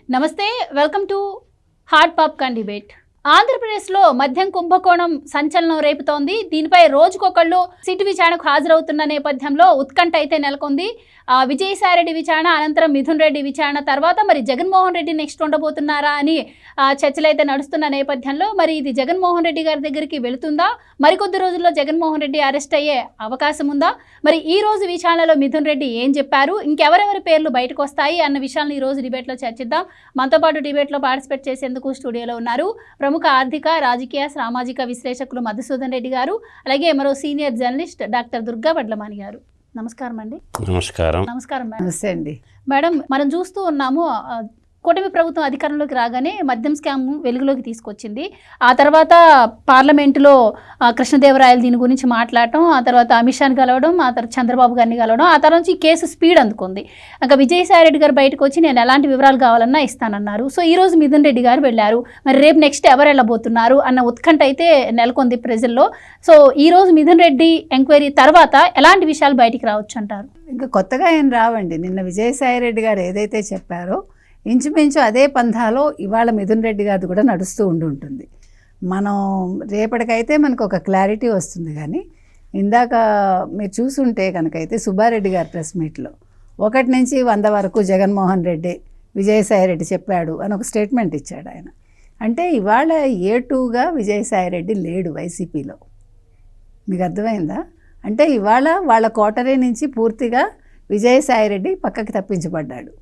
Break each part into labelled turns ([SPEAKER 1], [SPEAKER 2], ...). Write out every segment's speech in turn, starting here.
[SPEAKER 1] నమస్తే, welcome to hot popcorn debate. ఆంధ్రప్రదేశ్లో మద్యం కుంభకోణం సంచలనం రేపుతోంది. దీనిపై రోజుకొకళ్ళు సిట్ విచారణకు హాజరవుతున్న నేపథ్యంలో ఉత్కంఠ అయితే నెలకొంది. విజయసాయిరెడ్డి విచారణ అనంతరం మిథున్ రెడ్డి విచారణ తర్వాత మరి జగన్మోహన్ రెడ్డి నెక్స్ట్ ఉండబోతున్నారా అని చర్చలు అయితే నడుస్తున్న నేపథ్యంలో మరి ఇది జగన్మోహన్ రెడ్డి గారి దగ్గరికి వెళుతుందా, మరికొద్ది రోజుల్లో జగన్మోహన్ రెడ్డి అరెస్ట్ అయ్యే అవకాశం ఉందా, మరి ఈ రోజు విచారణలో మిథున్ రెడ్డి ఏం చెప్పారు, ఇంకెవరెవరి పేర్లు బయటకు వస్తాయి అన్న విషయాలను ఈ రోజు డిబేట్లో చర్చిద్దాం. మనతో పాటు డిబేట్లో పార్టిసిపేట్ చేసేందుకు స్టూడియోలో ఉన్నారు ప్రముఖ ఆర్థిక, రాజకీయ, సామాజిక విశ్లేషకులు మధుసూదన్ రెడ్డి గారు, అలాగే మరో senior journalist doctor Durga Vadlamani గారు. నమస్కారం అండి.
[SPEAKER 2] నమస్కారం.
[SPEAKER 1] నమస్కారం మేడం.
[SPEAKER 3] నమస్తే అండి.
[SPEAKER 1] మేడం, మనం చూస్తూ ఉన్నాము కూటమి ప్రభుత్వం అధికారంలోకి రాగానే మద్యం స్కామ్ వెలుగులోకి తీసుకొచ్చింది. ఆ తర్వాత పార్లమెంటులో కృష్ణదేవరాయలు దీని గురించి మాట్లాడటం, ఆ తర్వాత అమిత్ షాని కలవడం, ఆ తర్వాత చంద్రబాబు గారిని కలవడం, ఆ తర్వాత నుంచి ఈ కేసు స్పీడ్ అందుకుంది. ఇంకా విజయసాయిరెడ్డి గారు బయటకు వచ్చి నేను ఎలాంటి వివరాలు కావాలన్నా ఇస్తానన్నారు. సో ఈ రోజు మిథున్ రెడ్డి గారు వెళ్ళారు. మరి రేపు నెక్స్ట్ ఎవరు వెళ్ళబోతున్నారు అన్న ఉత్కంఠ అయితే నెలకొంది ప్రజల్లో. సో ఈ రోజు మిథున్ రెడ్డి ఎంక్వైరీ తర్వాత ఎలాంటి విషయాలు బయటికి రావచ్చు అంటారు?
[SPEAKER 3] ఇంకా కొత్తగా ఏం రావండి. నిన్న విజయసాయిరెడ్డి గారు ఏదైతే చెప్పారో ఇంచుమించు అదే పంథాలో ఇవాళ మిథున్ రెడ్డి గారిది కూడా నడుస్తూ ఉంటుంది. మనం రేపటికైతే మనకు ఒక క్లారిటీ వస్తుంది. కానీ ఇందాక మీరు చూసుంటే కనుకైతే సుబ్బారెడ్డి గారి ప్రెస్ మీట్లో 1 నుంచి 100 వరకు జగన్మోహన్ రెడ్డి విజయసాయిరెడ్డి చెప్పాడు అని ఒక స్టేట్మెంట్ ఇచ్చాడు ఆయన. అంటే ఇవాళ A2గా విజయసాయిరెడ్డి లేడు వైసీపీలో. మీకు అర్థమైందా? అంటే ఇవాళ వాళ్ళ కోటరీ నుంచి పూర్తిగా విజయసాయిరెడ్డి పక్కకి తప్పించబడ్డాడు.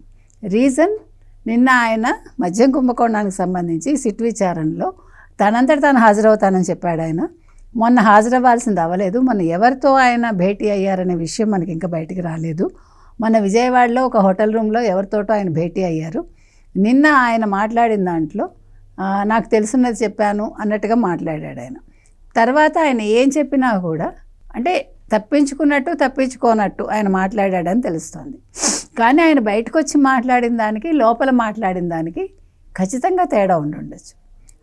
[SPEAKER 3] రీజన్, నిన్న ఆయన మద్యం కుంభకోణానికి సంబంధించి సిట్ విచారణలో తనంతట తాను హాజరవుతానని చెప్పాడు. ఆయన మొన్న హాజరవ్వాల్సింది అవ్వలేదు. మొన్న ఎవరితో ఆయన భేటీ అయ్యారనే విషయం మనకి ఇంకా బయటికి రాలేదు. మొన్న విజయవాడలో ఒక హోటల్ రూమ్లో ఎవరితోటో ఆయన భేటీ అయ్యారు. నిన్న ఆయన మాట్లాడిన దాంట్లో నాకు తెలుసున్నది చెప్పాను అన్నట్టుగా మాట్లాడాడు ఆయన. తర్వాత ఆయన ఏం చెప్పినా కూడా అంటే తప్పించుకున్నట్టు తప్పించుకోనట్టు ఆయన మాట్లాడాడని తెలుస్తోంది. కానీ ఆయన బయటకు వచ్చి మాట్లాడిన దానికి లోపల మాట్లాడిన దానికి ఖచ్చితంగా తేడా ఉండొచ్చు.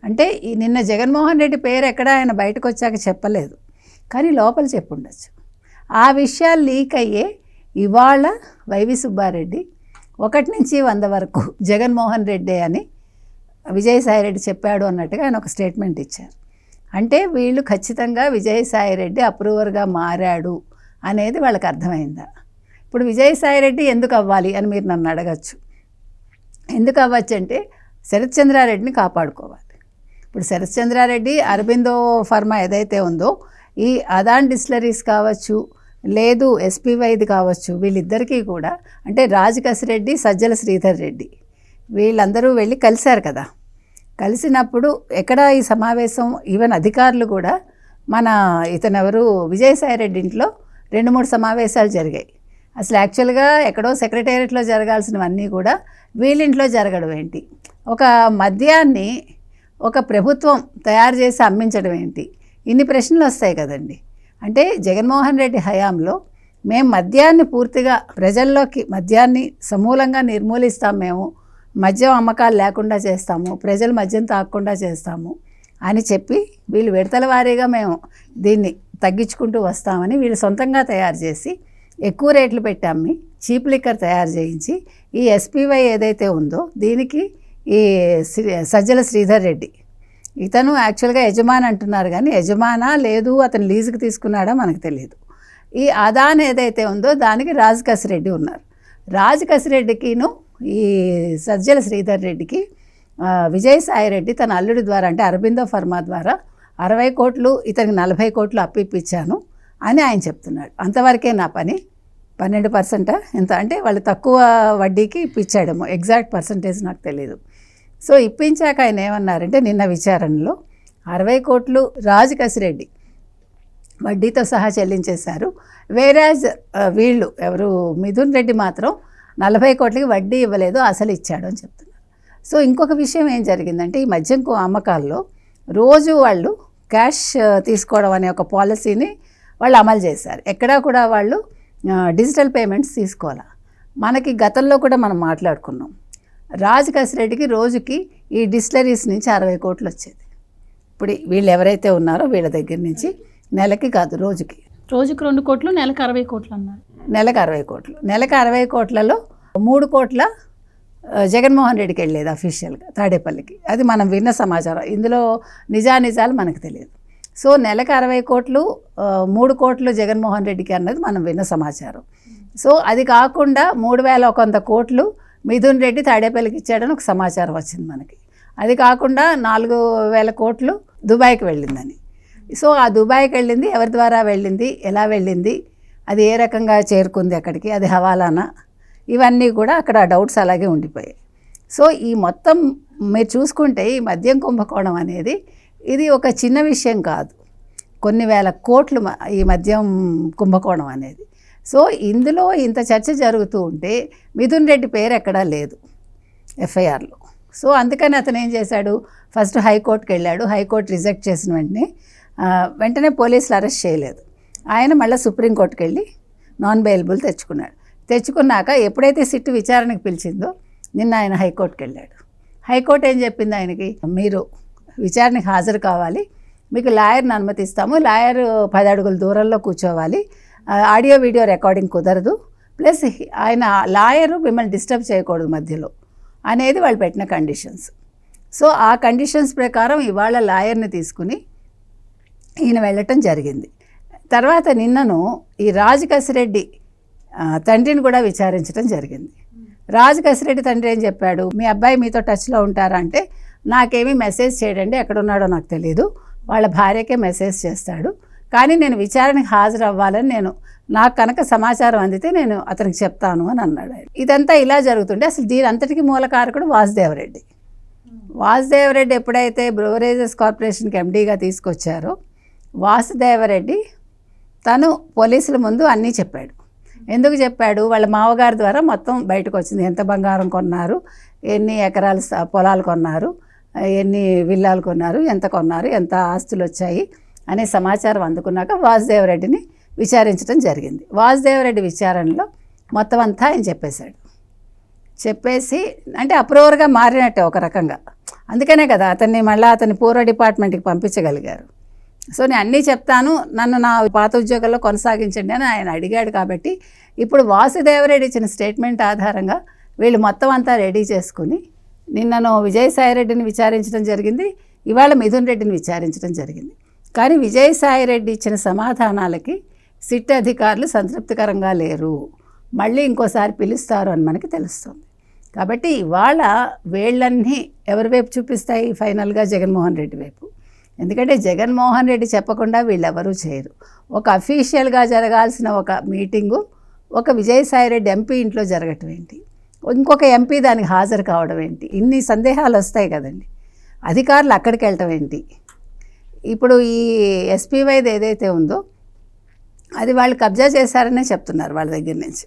[SPEAKER 3] అంటే నిన్న జగన్మోహన్ రెడ్డి పేరు ఎక్కడ ఆయన బయటకు వచ్చాక చెప్పలేదు, కానీ లోపల చెప్పుండొచ్చు. ఆ విషయాలు లీక్ అయ్యే ఇవాళ వైవి సుబ్బారెడ్డి 1 నుంచి 100 వరకు జగన్మోహన్ రెడ్డి అని విజయసాయిరెడ్డి చెప్పాడు అన్నట్టుగా ఆయన ఒక స్టేట్మెంట్ ఇచ్చారు. అంటే వీళ్ళు ఖచ్చితంగా విజయసాయిరెడ్డి అప్రూవర్గా మారాడు అనేది వాళ్ళకి అర్థమైందా? ఇప్పుడు విజయసాయిరెడ్డి ఎందుకు అవ్వాలి అని మీరు నన్ను అడగచ్చు. ఎందుకు అవ్వచ్చు అంటే శరత్ చంద్రారెడ్డిని కాపాడుకోవాలి. ఇప్పుడు శరత్ చంద్రారెడ్డి అరబిందో ఫార్మా ఏదైతే ఉందో ఈ అదాన్ డిస్టిలరీస్ కావచ్చు, లేదు ఎస్పీవైది కావచ్చు, వీళ్ళిద్దరికీ కూడా అంటే రాజ్ కసిరెడ్డి, సజ్జల శ్రీధర్ రెడ్డి వీళ్ళందరూ వెళ్ళి కలిశారు కదా. కలిసినప్పుడు ఎక్కడ ఈ సమావేశం, ఈవెన్ అధికారులు కూడా మన ఇతనెవరు విజయసాయిరెడ్డి ఇంట్లో 2-3 సమావేశాలు జరిగాయి. అసలు యాక్చువల్గా ఎక్కడో సెక్రటేరియట్లో జరగాల్సినవన్నీ కూడా వీళ్ళింట్లో జరగడం ఏంటి? ఒక మద్యాన్ని ఒక ప్రభుత్వం తయారు చేసి అమ్మించడం ఏంటి? ఇన్ని ప్రశ్నలు వస్తాయి కదండి. అంటే జగన్మోహన్ రెడ్డి హయాంలో మేము మద్యాన్ని పూర్తిగా ప్రజల్లోకి మద్యాన్ని సమూలంగా నిర్మూలిస్తాం, మేము మద్యం అమ్మకాలు లేకుండా చేస్తాము, ప్రజలు మద్యం తాగకుండా చేస్తాము అని చెప్పి వీళ్ళు విడతల వారీగా మేము దీన్ని తగ్గించుకుంటూ వస్తామని వీళ్ళు సొంతంగా తయారు చేసి ఎక్కువ రేట్లు పెట్టి అమ్మి చీప్ లిక్కర్ తయారు చేయించి ఈ ఎస్పీవై ఏదైతే ఉందో దీనికి ఈ సజ్జల శ్రీధర్ రెడ్డి ఇతను యాక్చువల్గా యజమాని అంటున్నారు, కానీ యజమానా లేదు అతను లీజుకి తీసుకున్నాడా మనకు తెలియదు. ఈ అదాన్ ఏదైతే ఉందో దానికి రాజ్ కసిరెడ్డి ఉన్నారు. రాజ్ కసిరెడ్డికిను ఈ సజ్జల శ్రీధర్ రెడ్డికి విజయసాయిరెడ్డి తన అల్లుడి ద్వారా అంటే అరబిందో ఫార్మా ద్వారా 60 కోట్లు ఇతనికి 40 కోట్లు అప్పిప్పించాను అని ఆయన చెప్తున్నాడు. అంతవరకే నా పని. 12% ఎంత అంటే వాళ్ళు తక్కువ వడ్డీకి ఇప్పించాడేమో, ఎగ్జాక్ట్ పర్సంటేజ్ నాకు తెలియదు. సో ఇప్పించాక ఆయన ఏమన్నారంటే నిన్న విచారణలో 60 కోట్లు రాజ్ కసిరెడ్డి వడ్డీతో సహా చెల్లించేశారు. వేరాజ్ వీళ్ళు ఎవరు మిథున్ రెడ్డి మాత్రం 40 కోట్లకి వడ్డీ ఇవ్వలేదు, అసలు ఇచ్చాడు అని చెప్తున్నారు. సో ఇంకొక విషయం ఏం జరిగిందంటే ఈ మద్యం అమ్మకాల్లో రోజు వాళ్ళు క్యాష్ తీసుకోవడం అనే ఒక పాలసీని వాళ్ళు అమలు చేశారు. ఎక్కడా కూడా వాళ్ళు డిజిటల్ పేమెంట్స్ తీసుకోవాలి. మనకి గతంలో కూడా మనం మాట్లాడుకున్నాం, రాజ్ కసిరెడ్డికి రోజుకి ఈ డిస్టిలరీస్ నుంచి 60 కోట్లు వచ్చేది. ఇప్పుడు వీళ్ళు ఎవరైతే ఉన్నారో వీళ్ళ దగ్గర నుంచి నెలకి కాదు రోజుకి
[SPEAKER 1] 2 కోట్లు, నెలకు 60 కోట్లు అన్నారు.
[SPEAKER 3] నెలకు 60 కోట్లు. నెలకు 60 కోట్లలో 3 కోట్ల జగన్మోహన్ రెడ్డికి వెళ్ళేది అఫీషియల్గా తాడేపల్లికి. అది మనం విన్న సమాచారం, ఇందులో నిజానిజాలు మనకు తెలియదు. సో నెలకు 60 కోట్లు 3 కోట్లు జగన్మోహన్ రెడ్డికి అన్నది మనం విన్న సమాచారం. సో అది కాకుండా 3,100 కోట్లు మిథున్ రెడ్డి తాడేపల్లికి ఇచ్చాడని ఒక సమాచారం వచ్చింది మనకి. అది కాకుండా 4,000 కోట్లు దుబాయ్కి వెళ్ళిందని. సో ఆ దుబాయ్కి వెళ్ళింది ఎవరి ద్వారా వెళ్ళింది, ఎలా వెళ్ళింది, అది ఏ రకంగా చేరుకుంది అక్కడికి, అది హవాలానా, ఇవన్నీ కూడా అక్కడ డౌట్స్ అలాగే ఉండిపోయాయి. సో ఈ మొత్తం మీరు చూసుకుంటే ఈ మద్యం కుంభకోణం అనేది ఇది ఒక చిన్న విషయం కాదు, కొన్ని వేల కోట్లు ఈ మద్యం కుంభకోణం అనేది. సో ఇందులో ఇంత చర్చ జరుగుతూ ఉంటే మిథున్ రెడ్డి పేరు ఎక్కడా లేదు ఎఫ్ఐఆర్లో. సో అందుకని అతను ఏం చేశాడు, ఫస్ట్ హైకోర్టుకి వెళ్ళాడు. హైకోర్టు రిజెక్ట్ చేసిన వెంటనే పోలీసులు అరెస్ట్ చేయలేదు. ఆయన మళ్ళీ సుప్రీంకోర్టుకి వెళ్ళి నాన్ బెయిలబుల్ తెచ్చుకున్నాక ఎప్పుడైతే సిట్ విచారణకు పిలిచిందో నిన్న ఆయన హైకోర్టుకి వెళ్ళాడు. హైకోర్టు ఏం చెప్పింది ఆయనకి, మీరు విచారణకు హాజరు కావాలి, మీకు లాయర్ని అనుమతిస్తాము, లాయర్ 10 అడుగుల దూరంలో కూర్చోవాలి, ఆడియో వీడియో రికార్డింగ్ కుదరదు, ప్లస్ ఆయన లాయరు మిమ్మల్ని డిస్టర్బ్ చేయకూడదు మధ్యలో అనేది వాళ్ళు పెట్టిన కండిషన్స్. సో ఆ కండిషన్స్ ప్రకారం ఇవాళ లాయర్ని తీసుకుని ఈయన వెళ్ళటం జరిగింది. తర్వాత నిన్నను ఈ రాజ్ కసిరెడ్డి తండ్రిని కూడా విచారించడం జరిగింది. రాజ్ కసిరెడ్డి తండ్రి ఏం చెప్పాడు, మీ అబ్బాయి మీతో టచ్లో ఉంటారా అంటే, నాకేమీ మెసేజ్ చేయడండి, ఎక్కడున్నాడో నాకు తెలియదు, వాళ్ళ భార్యకే మెసేజ్ చేస్తాడు, కానీ నేను విచారణకు హాజరు అవ్వాలని నాకు కనుక సమాచారం అందితే నేను అతనికి చెప్తాను అని అన్నాడు. ఇదంతా ఇలా జరుగుతుంటే అసలు దీని అంతటికీ మూలకారకుడు వాసుదేవరెడ్డి ఎప్పుడైతే బ్రూవరేజెస్ కార్పొరేషన్కి ఎండీగా తీసుకొచ్చారో వాసుదేవరెడ్డి తను పోలీసుల ముందు అన్నీ చెప్పాడు. ఎందుకు చెప్పాడు, వాళ్ళ మామగారి ద్వారా మొత్తం బయటకు వచ్చింది, ఎంత బంగారం కొన్నారు, ఎన్ని ఎకరాల పొలాలు కొన్నారు, ఎన్ని విల్లాలు కొన్నారు, ఎంత కొన్నారు, ఎంత ఆస్తులు వచ్చాయి అనే సమాచారం అందుకున్నాక వాసుదేవరెడ్డిని విచారించడం జరిగింది. వాసుదేవరెడ్డి విచారణలో మొత్తం అంతా ఆయన చెప్పేసి అంటే అప్రూవర్గా మారినట్టే ఒక రకంగా. అందుకనే కదా అతన్ని పూర్వ డిపార్ట్మెంట్కి పంపించగలిగారు. సో నేను అన్నీ చెప్తాను, నన్ను నా పాత ఉద్యోగాల్లో కొనసాగించండి అని ఆయన అడిగాడు. కాబట్టి ఇప్పుడు వాసుదేవరెడ్డి ఇచ్చిన స్టేట్మెంట్ ఆధారంగా వీళ్ళు మొత్తం అంతా రెడీ చేసుకుని నిన్నను విజయసాయిరెడ్డిని విచారించడం జరిగింది, ఇవాళ మిథున్ రెడ్డిని విచారించడం జరిగింది. కానీ విజయసాయిరెడ్డి ఇచ్చిన సమాధానాలకి సిట్ అధికారులు సంతృప్తికరంగా లేరు, మళ్ళీ ఇంకోసారి పిలుస్తారు అని మనకి తెలుస్తుంది. కాబట్టి ఇవాళ వేళ్ళన్నీ ఎవరి వైపు చూపిస్తాయి, ఫైనల్గా జగన్మోహన్ రెడ్డి వైపు. ఎందుకంటే జగన్మోహన్ రెడ్డి చెప్పకుండా వీళ్ళెవరూ చేయరు. ఒక అఫీషియల్గా జరగాల్సిన ఒక మీటింగు ఒక విజయసాయిరెడ్డి ఎంపీ ఇంట్లో జరగటం ఏంటి, ఇంకొక ఎంపీ దానికి హాజరు కావడం ఏంటి, ఇన్ని సందేహాలు వస్తాయి కదండి. అధికారులు అక్కడికి వెళ్ళటం ఏంటి, ఇప్పుడు ఈ ఎస్పీవైది ఏదైతే ఉందో అది వాళ్ళు కబ్జా చేశారనే చెప్తున్నారు వాళ్ళ దగ్గర నుంచి.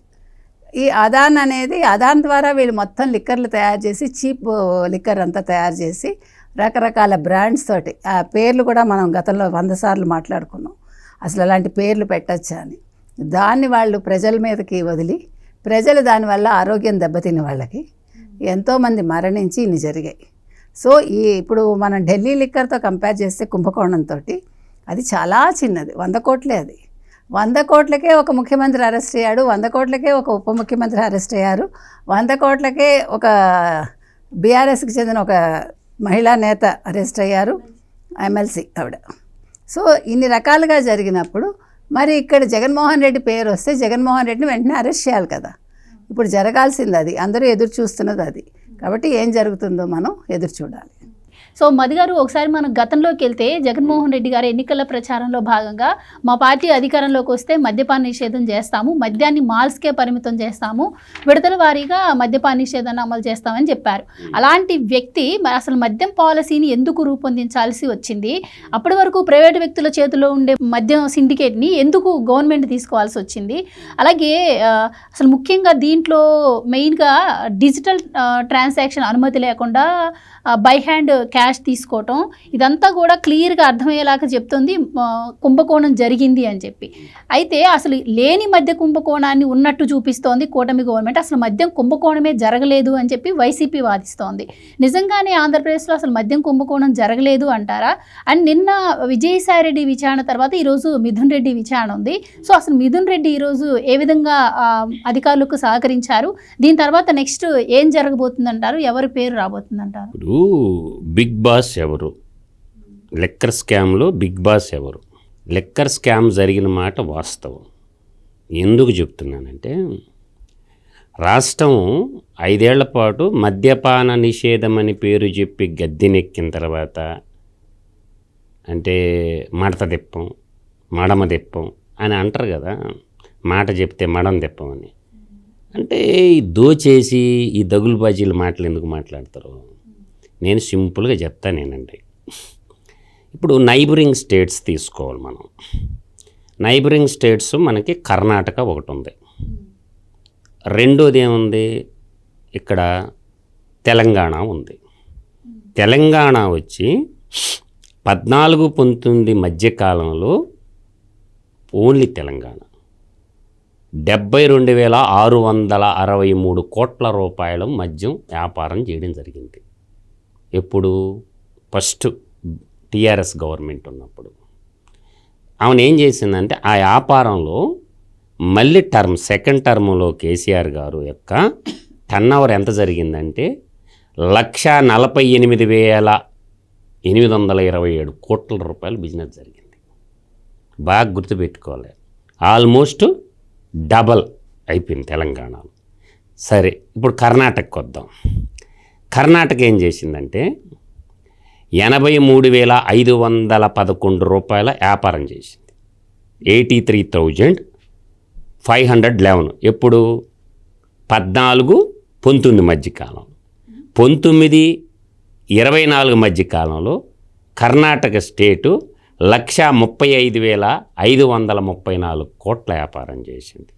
[SPEAKER 3] ఈ అదాన్ ద్వారా వీళ్ళు మొత్తం లిక్కర్లు తయారు చేసి చీప్ లిక్కర్ అంతా తయారు చేసి రకరకాల బ్రాండ్స్ తోటి, ఆ పేర్లు కూడా మనం గతంలో 100 సార్లు మాట్లాడుకున్నాం, అసలు అలాంటి పేర్లు పెట్టచ్చా అని. దాన్ని వాళ్ళు ప్రజల మీదకి వదిలి ప్రజలు దానివల్ల ఆరోగ్యం దెబ్బతిని వాళ్ళకి ఎంతోమంది మరణించి ఇన్ని జరిగాయి. సో ఇప్పుడు మనం ఢిల్లీ లిక్కర్తో కంపేర్ చేస్తే కుంభకోణంతో అది చాలా చిన్నది, 100 కోట్లే. అది 100 కోట్లకే ఒక ముఖ్యమంత్రి అరెస్ట్ అయ్యాడు, 100 కోట్లకే ఒక ఉప ముఖ్యమంత్రి అరెస్ట్ అయ్యారు, 100 కోట్లకే ఒక బీఆర్ఎస్కి చెందిన ఒక మహిళా నేత అరెస్ట్ అయ్యారు, ఎమ్మెల్సీ ఆవిడ. సో ఇన్ని రకాలుగా జరిగినప్పుడు మరి ఇక్కడ జగన్మోహన్ రెడ్డి పేరు వస్తే జగన్మోహన్ రెడ్డిని వెంటనే అరెస్ట్ చేయాలి కదా. ఇప్పుడు జరగాల్సింది అది, అందరూ ఎదురు చూస్తున్నది అది. కాబట్టి ఏం జరుగుతుందో మనం ఎదురు చూడాలి.
[SPEAKER 1] సో మధు గారు, ఒకసారి మనం గతంలోకి వెళ్తే జగన్మోహన్ రెడ్డి గారు ఎన్నికల ప్రచారంలో భాగంగా మా పార్టీ అధికారంలోకి వస్తే మద్యపాన నిషేధం చేస్తాము, మద్యాన్ని మాల్స్కే పరిమితం చేస్తాము, విడతల వారీగా మద్యపాన నిషేధాన్ని అమలు చేస్తామని చెప్పారు. అలాంటి వ్యక్తి అసలు మద్యం పాలసీని ఎందుకు రూపొందించాల్సి వచ్చింది, అప్పటి వరకు ప్రైవేటు వ్యక్తుల చేతిలో ఉండే మద్యం సిండికేట్ని ఎందుకు గవర్నమెంట్ తీసుకోవాల్సి వచ్చింది, అలాగే అసలు ముఖ్యంగా దీంట్లో మెయిన్గా డిజిటల్ ట్రాన్సాక్షన్ అనుమతి లేకుండా బై హ్యాండ్ క్యాష్ క్యాష్ తీసుకోవటం ఇదంతా కూడా క్లియర్గా అర్థమయ్యేలాగా చెప్తుంది కుంభకోణం జరిగింది అని చెప్పి. అయితే అసలు లేని మద్య కుంభకోణాన్ని ఉన్నట్టు చూపిస్తోంది కూటమి గవర్నమెంట్. అసలు మద్యం కుంభకోణమే జరగలేదు అని చెప్పి వైసీపీ వాదిస్తోంది. నిజంగానే ఆంధ్రప్రదేశ్లో అసలు మద్యం కుంభకోణం జరగలేదు అంటారా? అండ్ నిన్న విజయసాయిరెడ్డి విచారణ తర్వాత ఈరోజు మిథున్ రెడ్డి విచారణ ఉంది. సో అసలు మిథున్ రెడ్డి ఈరోజు ఏ విధంగా అధికారులకు సహకరించారు, దీని తర్వాత నెక్స్ట్ ఏం జరగబోతుందంటారు, ఎవరి పేరు రాబోతుందంటారు?
[SPEAKER 2] ఇప్పుడు బిగ్ బాస్ ఎవరు, లెక్కర్ స్కామ్లో బిగ్ బాస్ ఎవరు? లెక్కర్ స్కామ్ జరిగిన మాట వాస్తవం. ఎందుకు చెప్తున్నానంటే రాష్ట్రం 5 ఏళ్ల పాటు మద్యపాన నిషేధం అని పేరు చెప్పి గద్దెనెక్కిన తర్వాత అంటే మడత తిప్పం మడమ తిప్పం అని అంటారు కదా, మాట చెప్తే మడం తిప్పమని. అంటే ఈ దోచేసి ఈ దగులు బాజీల మాటలు ఎందుకు మాట్లాడతారు? నేను సింపుల్గా చెప్తానేనండి. ఇప్పుడు నైబరింగ్ స్టేట్స్ తీసుకోవాలి మనం. నైబరింగ్ స్టేట్స్ మనకి కర్ణాటక ఒకటి ఉంది, రెండోది ఏముంది ఇక్కడ తెలంగాణ ఉంది. తెలంగాణ వచ్చి 14-19 మధ్యకాలంలో ఓన్లీ తెలంగాణ 72,663 కోట్ల రూపాయల మద్యం వ్యాపారం చేయడం జరిగింది. ఎప్పుడు? ఫస్ట్ టీఆర్ఎస్ గవర్నమెంట్ ఉన్నప్పుడు. ఆమెను ఏం చేసిందంటే ఆ వ్యాపారంలో మళ్ళీ సెకండ్ టర్మ్లో కేసీఆర్ గారు యొక్క టర్నోవర్ ఎంత జరిగిందంటే 148,827 కోట్ల రూపాయలు బిజినెస్ జరిగింది. బాగా గుర్తుపెట్టుకోవాలి, ఆల్మోస్ట్ డబల్ అయిపోయింది తెలంగాణలో. సరే, ఇప్పుడు కర్ణాటకకు వద్దాం. కర్ణాటక ఏం చేసిందంటే 83,511 రూపాయల వ్యాపారం చేసింది. 83,511 ఎప్పుడు? 14-19 మధ్యకాలం. 19-24 మధ్యకాలంలో కర్ణాటక స్టేటు 135,534 కోట్ల వ్యాపారం చేసింది.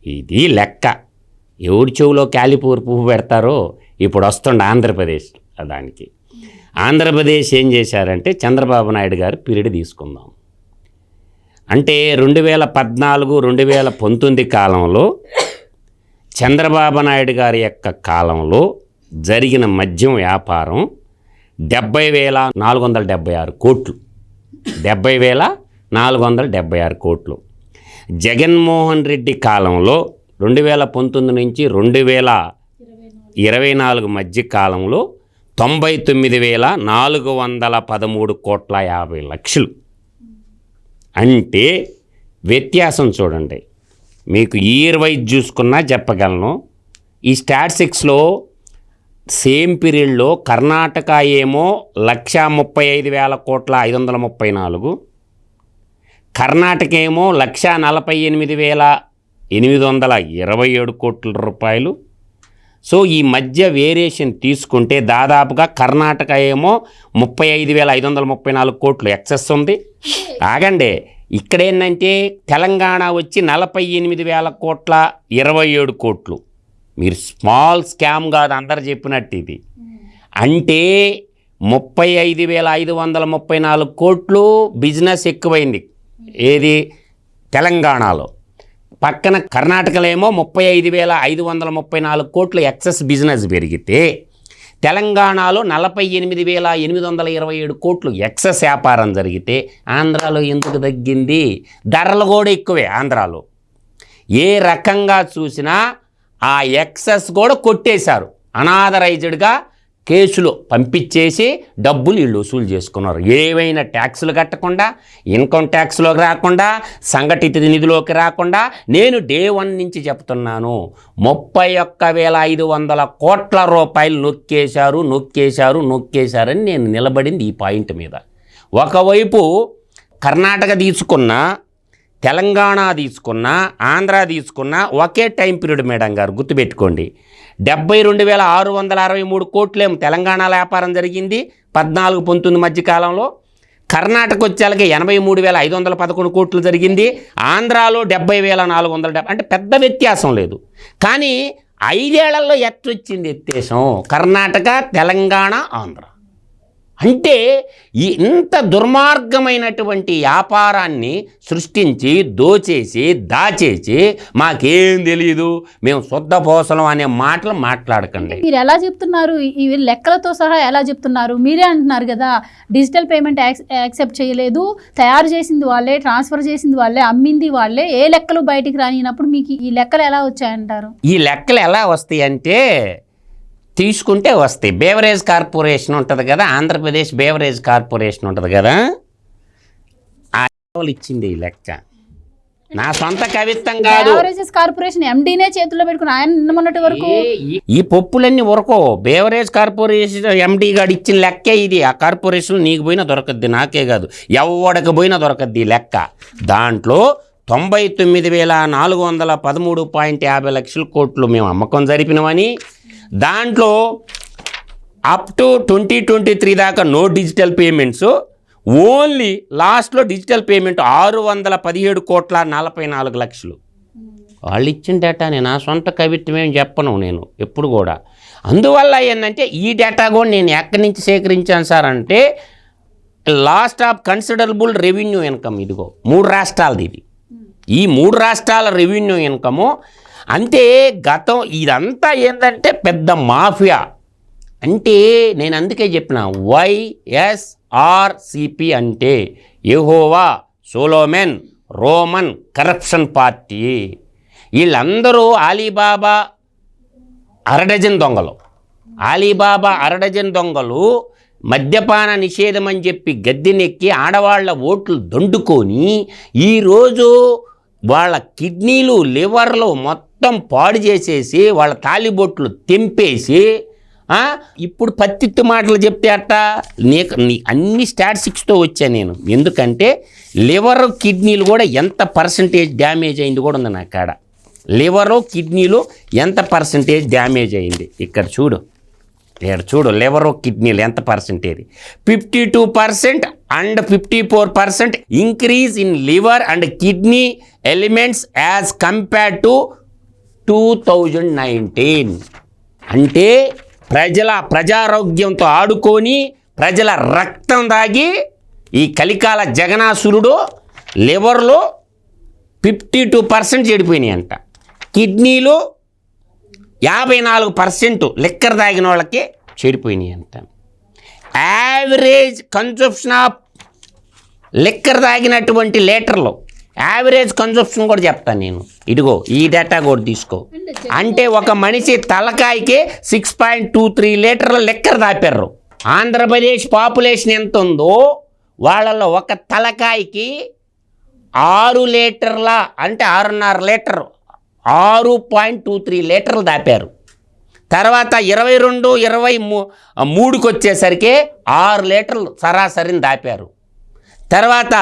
[SPEAKER 2] ఇది లెక్క. ఎవడి చెవులో క్యాలిపూర్ పువ్వు పెడతారో ఇప్పుడు వస్తుండే ఆంధ్రప్రదేశ్. దానికి ఆంధ్రప్రదేశ్ ఏం చేశారంటే చంద్రబాబు నాయుడు గారు పీరియడ్ తీసుకుందాం అంటే 2014-2019 కాలంలో చంద్రబాబు నాయుడు గారి యొక్క కాలంలో జరిగిన మద్యం వ్యాపారం 70,476 కోట్లు. 70,476 కోట్లు. జగన్మోహన్ రెడ్డి కాలంలో 2019 నుంచి 2024 మధ్య కాలంలో 99,413 కోట్ల 50 లక్షలు. అంటే వ్యత్యాసం చూడండి. మీకు ఇయర్ వైజ్ చూసుకున్నా చెప్పగలను. ఈ స్టాటిస్టిక్స్లో సేమ్ పీరియడ్లో కర్ణాటక ఏమో 135,000 కోట్ల 534, కర్ణాటక ఏమో 148,827 కోట్ల రూపాయలు. సో ఈ మధ్య వేరియేషన్ తీసుకుంటే దాదాపుగా కర్ణాటక ఏమో 35,534 కోట్లు ఎక్సెస్ ఉంది. ఆగండి, ఇక్కడేంటంటే తెలంగాణ వచ్చి 48,000 కోట్ల 27 కోట్లు. మీరు స్మాల్ స్కామ్ కాదు, అందరు చెప్పినట్టు ఇది. అంటే 35,534 కోట్లు బిజినెస్ ఎక్కువైంది. ఏది? తెలంగాణలో. పక్కన కర్ణాటకలో ఏమో 35,534 కోట్లు ఎక్సెస్ బిజినెస్ పెరిగితే తెలంగాణలో 48,827 కోట్లు ఎక్సెస్ వ్యాపారం జరిగితే ఆంధ్రాలో ఎందుకు తగ్గింది? ధరలు కూడా ఎక్కువే ఆంధ్రాలో. ఏ రకంగా చూసినా ఆ ఎక్సెస్ కూడా కొట్టేశారు. అనాథరైజ్డ్గా కేసులో పంపించేసి డబ్బులు వీళ్ళు వసూలు చేసుకున్నారు. ఏవైనా ట్యాక్సులు కట్టకుండా, ఇన్కమ్ ట్యాక్స్లోకి రాకుండా, సంఘటిత నిధిలోకి రాకుండా. నేను డే 1 నుంచి చెప్తున్నాను, 31,500 కోట్ల రూపాయలు నొక్కేశారని నేను నిలబడింది ఈ పాయింట్ మీద. ఒకవైపు కర్ణాటక తీసుకున్నా, తెలంగాణ తీసుకున్నా, ఆంధ్ర తీసుకున్నా ఒకే టైం పీరియడ్ మేడం గారు గుర్తుపెట్టుకోండి. 72,663 కోట్లేమో తెలంగాణలో వ్యాపారం జరిగింది 14-19 మధ్యకాలంలో. కర్ణాటక వచ్చేలాగే 83,511 కోట్లు జరిగింది. ఆంధ్రాలో 70,470. అంటే పెద్ద వ్యత్యాసం లేదు. కానీ 5 ఏళ్లలో ఎట్టొచ్చింది వ్యత్యాసం? కర్ణాటక, తెలంగాణ, ఆంధ్ర అంటే ఇంత దుర్మార్గమైనటువంటి వ్యాపారాన్ని సృష్టించి దోచేసి దాచేసి మాకేం తెలియదు, మేము శుద్ధ పోసలం అనే మాటలు మాట్లాడకండి.
[SPEAKER 1] మీరు ఎలా చెప్తున్నారు? ఈ లెక్కలతో సహా ఎలా చెప్తున్నారు? మీరే అంటున్నారు కదా, డిజిటల్ పేమెంట్ యాక్సెప్ట్ చేయలేదు, తయారు చేసింది వాళ్ళే, ట్రాన్స్ఫర్ చేసింది వాళ్ళే, అమ్మింది వాళ్ళే, ఏ లెక్కలు బయటికి రానినప్పుడు మీకు ఈ లెక్కలు ఎలా వచ్చాయంటారు?
[SPEAKER 2] ఈ లెక్కలు ఎలా వస్తాయి అంటే తీసుకుంటే వస్తాయి. బేవరేజ్ కార్పొరేషన్ ఉంటుంది కదా, ఆంధ్రప్రదేశ్ బేవరేజ్ కార్పొరేషన్ ఉంటుంది కదా, ఆ ఇచ్చింది ఈ లెక్క. నా సొంత కవిత్వం కాదు.
[SPEAKER 1] బేవరేజెస్ కార్పొరేషన్ ఎండీనే చేతుల్లో పెట్టుకుని ఆయన నిన్న మొన్నటి వరకు
[SPEAKER 2] ఈ పప్పులన్నీ ఉరకో. బేవరేజ్ కార్పొరేషన్ ఎండీ గారు ఇచ్చిన లెక్కే ఇది. ఆ కార్పొరేషన్ నీకు పోయినా దొరకద్ది, నాకే కాదు, ఎవడికి పోయినా దొరకద్ది ఈ లెక్క. దాంట్లో 99,413.50 కోట్లు మేము అమ్మకం జరిపినవని, దాంట్లో అప్ టు 2023 దాకా నో డిజిటల్ పేమెంట్స్, ఓన్లీ లాస్ట్లో డిజిటల్ పేమెంట్ 617,44,00,000. వాళ్ళు ఇచ్చిన డేటా నేను ఆ సొంత కవిత్వం ఏం చెప్పను నేను ఎప్పుడు కూడా. అందువల్ల ఏంటంటే ఈ డేటా కూడా నేను ఎక్కడి నుంచి సేకరించాను సార్ అంటే, last of considerable revenue income, ఇదిగో 3 రాష్ట్రాలది ఇది. ఈ 3 రాష్ట్రాల రెవెన్యూ ఇన్కము అంటే గతం ఇదంతా ఏంటంటే పెద్ద మాఫియా. అంటే నేను అందుకే చెప్పిన YSRCP అంటే యెహోవా సొలొమన్ రోమన్ కరప్షన్ పార్టీ. వీళ్ళందరూ అలీబాబా అరడజన్ దొంగలు. అలీబాబా అరడజన్ దొంగలు మద్యపాన నిషేధం అని చెప్పి గద్దెనెక్కి ఆడవాళ్ల ఓట్లు దండుకొని ఈరోజు వాళ్ళ కిడ్నీలు లివర్లు మొత్తం పాడు చేసేసి వాళ్ళ తాలిబొట్లు తెంపేసి ఇప్పుడు పత్తిత్తు మాటలు చెప్తే అట్ట అన్ని స్టాటిస్టిక్స్తో వచ్చాను నేను. ఎందుకంటే లివర్ కిడ్నీలు కూడా ఎంత పర్సంటేజ్ డ్యామేజ్ అయింది కూడా ఉంది నా కాడ. లివరు కిడ్నీలు ఎంత పర్సంటేజ్ డ్యామేజ్ అయింది ఇక్కడ చూడు. ఇక్కడ చూడు లివరు కిడ్నీలు ఎంత percentage. 52% and 54% increase in liver and kidney elements as compared to 2019. అంటే ప్రజారోగ్యంతో ఆడుకొని ప్రజల రక్తం దాగి ఈ కలికాల జగనాసురుడు లివర్లో 52% చెడిపోయినాయి అంట. కిడ్నీలు 54% లిక్కర్ తాగిన వాళ్ళకి చెడిపోయినాయి అంట. యావరేజ్ కన్సంప్షన్ ఆఫ్ లిక్కర్ తాగినటువంటి లీటర్లో యావరేజ్ కన్సంప్షన్ కూడా చెప్తాను నేను. ఇదిగో ఈ డేటా కూడా తీసుకో. అంటే ఒక మనిషి తలకాయకి 6.23 లీటర్ల లిక్కర్ తాపారు. ఆంధ్రప్రదేశ్ పాపులేషన్ ఎంత ఉందో వాళ్ళలో ఒక తలకాయకి 6 లీటర్ల అంటే 6.5 లీటర్ 6.23 లీటర్లు దాపారు. తర్వాత 22-23కి వచ్చేసరికి 6 లీటర్లు సరాసరిని దాపారు. తర్వాత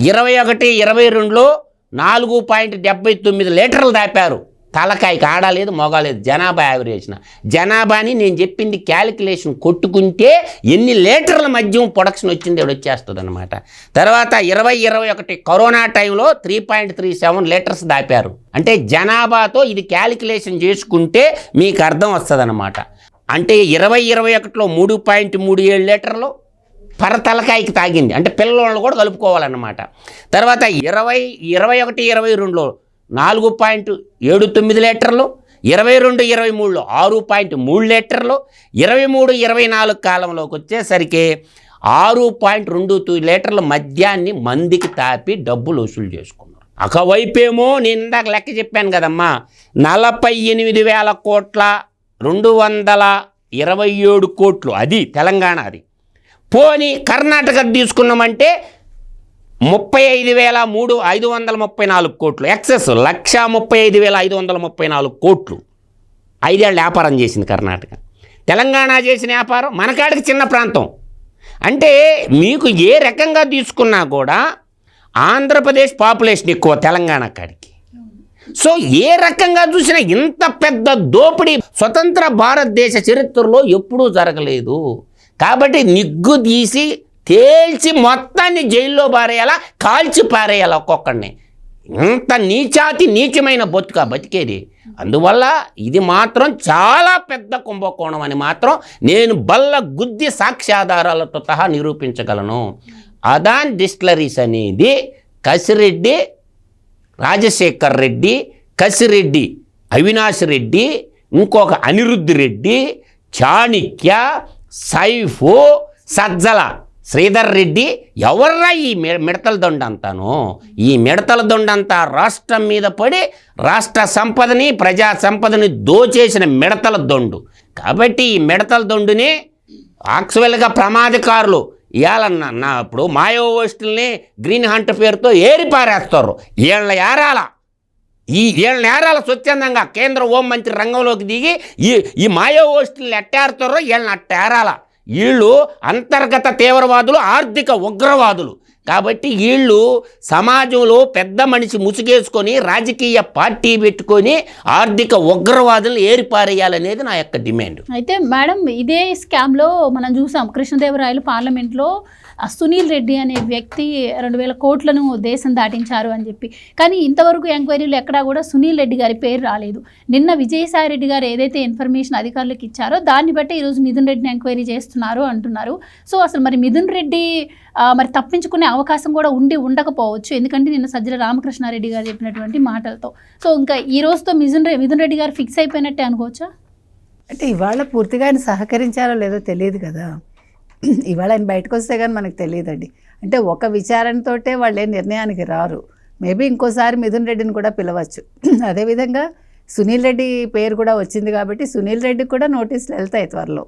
[SPEAKER 2] 21-22లో 4.79 లీటర్లు దాపారు. తలకాయకి ఆడలేదు మొగలేదు జనాభా యావరేజ్న. జనాభాని నేను చెప్పింది క్యాలిక్యులేషన్ కొట్టుకుంటే ఎన్ని లీటర్ల మద్యం ప్రొడక్షన్ వచ్చింది వచ్చేస్తుంది అనమాట. తర్వాత 2021 కరోనా టైంలో 3.37 లీటర్స్ దాపారు. అంటే జనాభాతో ఇది క్యాలిక్యులేషన్ చేసుకుంటే మీకు అర్థం వస్తుంది అనమాట. అంటే 2021లో 3.37 లీటర్లు తలకాయకి తాగింది. అంటే పిల్లలను కూడా కలుపుకోవాలన్నమాట. తర్వాత 21-22లో 4.79 లీటర్లు, 22-23లో 6.3 లీటర్లు, 23-24 కాలంలోకి వచ్చేసరికి 6.22 లీటర్ల మద్యాన్ని మందికి తాపి డబ్బులు వసూలు చేసుకున్నారు. ఒకవైపేమో నేను ఇందాక లెక్క చెప్పాను కదమ్మా 48,000 కోట్ల 227 కోట్లు అది తెలంగాణ. అది పోనీ కర్ణాటక తీసుకున్నామంటే 35,534 కోట్లు ఎక్సెస్ 135,534 కోట్లు. 5 ఏళ్ళ వ్యాపారం చేసింది కర్ణాటక. తెలంగాణ చేసిన వ్యాపారం మనకాడికి చిన్న ప్రాంతం. అంటే మీకు ఏ రకంగా తీసుకున్నా కూడా ఆంధ్రప్రదేశ్ పాపులేషన్ ఎక్కువ తెలంగాణ కాడికి. సో ఏ రకంగా చూసినా ఇంత పెద్ద దోపిడీ స్వతంత్ర భారతదేశ చరిత్రలో ఎప్పుడూ జరగలేదు. కాబట్టి నిగ్గు తీసి తేల్చి మొత్తాన్ని జైల్లో పారేయాలా, కాల్చి పారేయాలా ఒక్కొక్కడిని. ఇంత నీచాతి నీచమైన బతికేది. అందువల్ల ఇది మాత్రం చాలా పెద్ద కుంభకోణం అని మాత్రం నేను బల్ల గుద్ది సాక్ష్యాధారాలతో సహా నిరూపించగలను. అదాన్ డిస్టిలరీస్ అనేది కసిరెడ్డి రాజశేఖర్ రెడ్డి, కసిరెడ్డి అవినాష్ రెడ్డి, ఇంకొక అనిరుద్ధ్ రెడ్డి, చాణిక్య, సైఫు, సజ్జల శ్రీధర్ రెడ్డి ఎవర్రా ఈ మిడతల దొండ అంతాను? ఈ మిడతల దొండంతా రాష్ట్రం మీద పడి రాష్ట్ర సంపదని ప్రజా సంపదని దోచేసిన మిడతల దొండు. కాబట్టి ఈ మిడతల దొండుని యాక్చువల్గా ప్రమాదకారులు ఇవ్వాలన్నా ఇప్పుడు మాయోయిస్టుల్ని గ్రీన్ హంట్ పేరుతో ఏరిపారేస్తారు. వీళ్ళ నేరాల స్వచ్ఛందంగా కేంద్ర హోంమంత్రి రంగంలోకి దిగి ఈ మాయోయిస్టుల్ని ఎట్టారుతారో వీళ్ళని అట్టేరాల. వీళ్ళు అంతర్గత తీవ్రవాదులు, ఆర్థిక ఉగ్రవాదులు. కాబట్టి వీళ్ళు సమాజంలో పెద్ద మనిషి ముసుగేసుకొని రాజకీయ పార్టీ పెట్టుకొని ఆర్థిక ఉగ్రవాదులను ఏరిపారేయాలనేది నా యొక్క డిమాండ్.
[SPEAKER 1] అయితే మేడం, ఇదే స్కామ్లో మనం చూసాం కృష్ణదేవరాయలు పార్లమెంట్లో సునీల్ రెడ్డి అనే వ్యక్తి 2000 కోట్లను దేశం దాటించారు అని చెప్పి, కానీ ఇంతవరకు ఎంక్వైరీలు ఎక్కడా కూడా సునీల్ రెడ్డి గారి పేరు రాలేదు. నిన్న విజయసాయి రెడ్డి గారు ఏదైతే ఇన్ఫర్మేషన్ అధికారులకు ఇచ్చారో దాన్ని బట్టి ఈరోజు మిథున్ రెడ్డిని ఎంక్వైరీ చేస్తున్నారు అంటున్నారు. సో అసలు మరి మిథున్ రెడ్డి మరి తప్పించుకునే అవకాశం కూడా ఉండకపోవచ్చు, ఎందుకంటే నిన్న సజ్జల రామకృష్ణారెడ్డి గారు చెప్పినటువంటి మాటలతో. సో ఇంకా ఈ రోజుతో మిథున్ రెడ్డి గారు ఫిక్స్ అయిపోయినట్టే అనుకోవచ్చా?
[SPEAKER 3] అంటే ఇవాళ పూర్తిగా ఆయన సహకరించారో లేదో తెలియదు కదా. ఇవాళ ఆయన బయటకు వస్తే కానీ మనకు తెలియదండి. అంటే ఒక విచారణతోటే వాళ్ళు ఏ నిర్ణయానికి రారు. మేబీ ఇంకోసారి మిథున్ రెడ్డిని కూడా పిలవచ్చు. అదేవిధంగా సునీల్ రెడ్డి పేరు కూడా వచ్చింది కాబట్టి సునీల్ రెడ్డికి కూడా నోటీసులు వెళ్తాయి త్వరలో.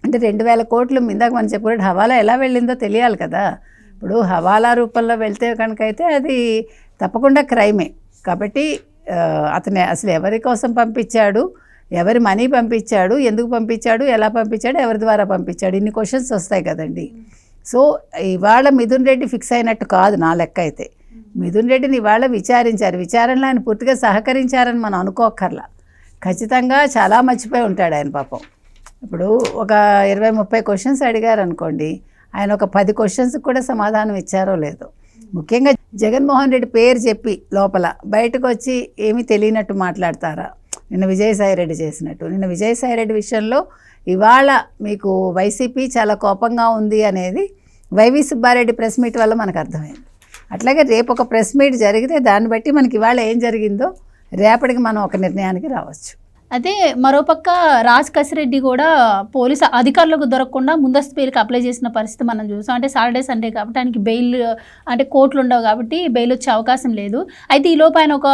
[SPEAKER 3] అంటే 2000 కోట్లు ఇందాక మనం చెప్పుకున్నట్టు హవాలా ఎలా వెళ్ళిందో తెలియాలి కదా. ఇప్పుడు హవాలా రూపంలో వెళ్తే కనుకైతే అది తప్పకుండా క్రైమే. కాబట్టి అతను అసలు ఎవరి కోసం పంపించాడు, ఎవరి మనీ పంపించాడు, ఎందుకు పంపించాడు, ఎలా పంపించాడు, ఎవరి ద్వారా పంపించాడు, ఇన్ని క్వశ్చన్స్ వస్తాయి కదండి. సో ఇవాళ మిథున్ రెడ్డి ఫిక్స్ అయినట్టు కాదు నా లెక్క అయితే. మిథున్ రెడ్డిని ఇవాళ విచారించారు. విచారణలో ఆయన పూర్తిగా సహకరించారని మనం అనుకోక్కర్లా. ఖచ్చితంగా చాలా మర్చిపోయి ఉంటాడు ఆయన పాపం. ఇప్పుడు ఒక 20-30 క్వశ్చన్స్ అడిగారు అనుకోండి, ఆయన ఒక 10 క్వశ్చన్స్కి కూడా సమాధానం ఇచ్చారో లేదో. ముఖ్యంగా జగన్మోహన్ రెడ్డి పేరు చెప్పి లోపల బయటకు వచ్చి ఏమీ తెలియనట్టు మాట్లాడతారా? నిన్న విజయసాయి రెడ్డి చేసినట్టు. నిన్న విజయసాయి రెడ్డి విషయంలో ఇవాళ మీకు వైసీపీ చాలా కోపంగా ఉంది అనేది వైవి సుబ్బారెడ్డి ప్రెస్ మీట్ వల్ల మనకు అర్థమైంది. అట్లాగే రేపు ఒక ప్రెస్ మీట్ జరిగితే దాన్ని బట్టి మనకి ఇవాళ ఏం జరిగిందో రేపటికి మనం ఒక నిర్ణయానికి రావచ్చు.
[SPEAKER 1] అదే మరోపక్క రాజ్ కసిరెడ్డి కూడా పోలీసు అధికారులకు దొరకకుండా ముందస్తు బెయిల్కి అప్లై చేసిన పరిస్థితి మనం చూసాం. అంటే సాటర్డే సండే కాబట్టి ఆయనకి బెయిల్ అంటే కోర్టులు ఉండవు కాబట్టి బెయిల్ వచ్చే అవకాశం లేదు. అయితే ఈ లోపు ఆయన ఒక